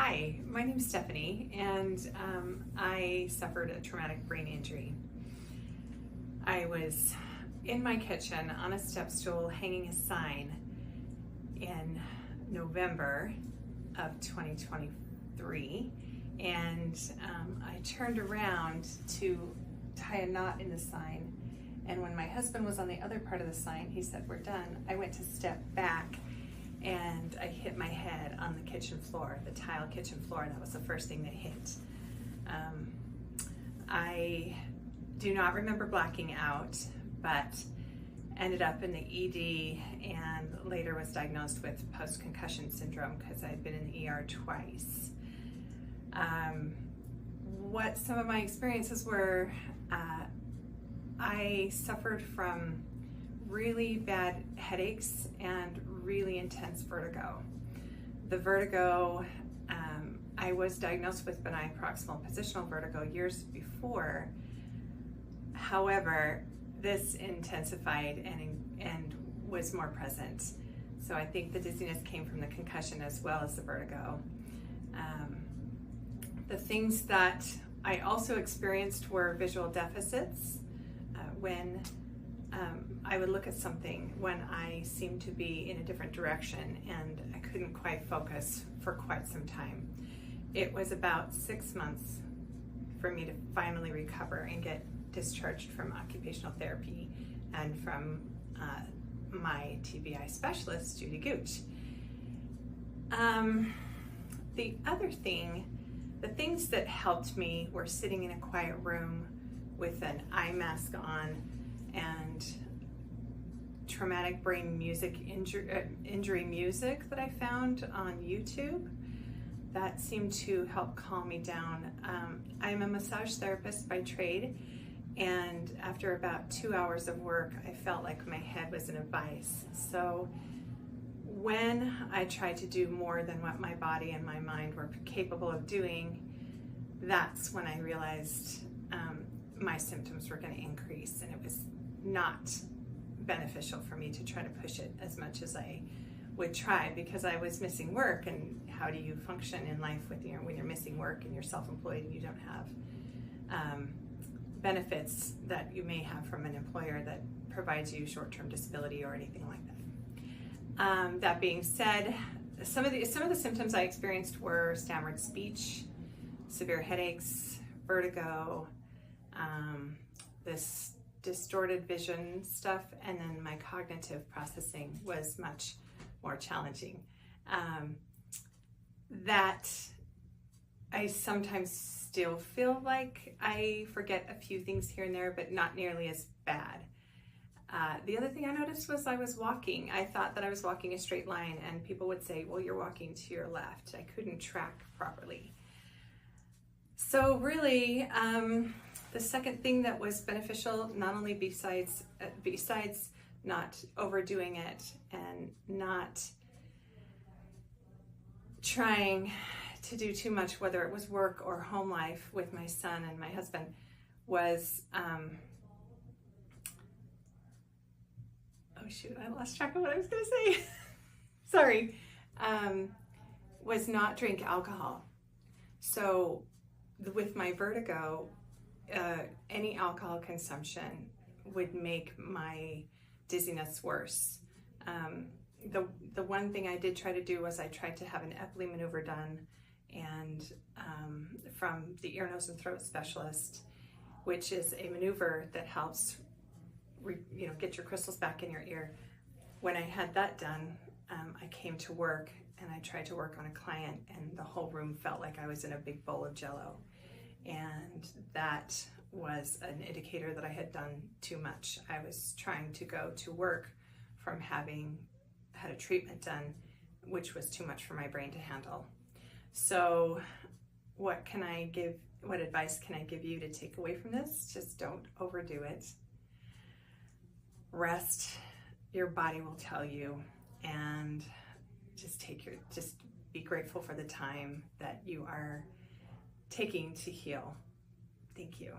Hi, my name's Stephanie, and I suffered a traumatic brain injury. I was in my kitchen on a step stool hanging a sign in November of 2023, and I turned around to tie a knot in the sign, and when my husband was on the other part of the sign, he said, "We're done." I went to step back and I hit my head on the kitchen floor, the tile kitchen floor. That was the first thing that hit. I do not remember blacking out, but ended up in the ED and later was diagnosed with post-concussion syndrome because I'd been in the ER twice. What some of my experiences were, I suffered from really bad headaches and really intense vertigo. The vertigo, I was diagnosed with benign proximal positional vertigo years before. However, this intensified and was more present. So I think the dizziness came from the concussion as well as the vertigo. The things that I also experienced were visual deficits when I would look at something when I seemed to be in a different direction and I couldn't quite focus for quite some time. It was about 6 months for me to finally recover and get discharged from occupational therapy and from my TBI specialist, Judy Gooch. The other thing, the things that helped me were sitting in a quiet room with an eye mask on and traumatic brain music injury music that I found on YouTube. That seemed to help calm me down. I'm a massage therapist by trade, and after about 2 hours of work, I felt like my head was in a vice. So when I tried to do more than what my body and my mind were capable of doing, that's when I realized my symptoms were going to increase, and it was not beneficial for me to try to push it as much as I would try because I was missing work. And how do you function in life with when you're missing work and you're self-employed and you don't have benefits that you may have from an employer that provides you short-term disability or anything like that. That being said, some of the symptoms I experienced were stammered speech, severe headaches, vertigo, this distorted vision stuff, and then my cognitive processing was much more challenging. That I sometimes still feel like I forget a few things here and there, but not nearly as bad. The other thing I noticed was I was walking. I thought that I was walking a straight line, and people would say, "Well, you're walking to your left." I couldn't track properly. So really, the second thing that was beneficial, not only besides not overdoing it and not trying to do too much, whether it was work or home life with my son and my husband, was, oh shoot, I lost track of what I was gonna say. Sorry, was not drink alcohol. So with my vertigo, any alcohol consumption would make my dizziness worse. The one thing I did try to do was I tried to have an Epley maneuver done, and from the ear, nose, and throat specialist, which is a maneuver that helps get your crystals back in your ear. When I had that done, I came to work and I tried to work on a client, and the whole room felt like I was in a big bowl of Jello, and that was an indicator that I had done too much. I was trying to go to work from having had a treatment done, which was too much for my brain to handle. So what advice can I give you to take away from this? Just don't overdo it. Rest, your body will tell you, and just be grateful for the time that you are taking to heal. Thank you.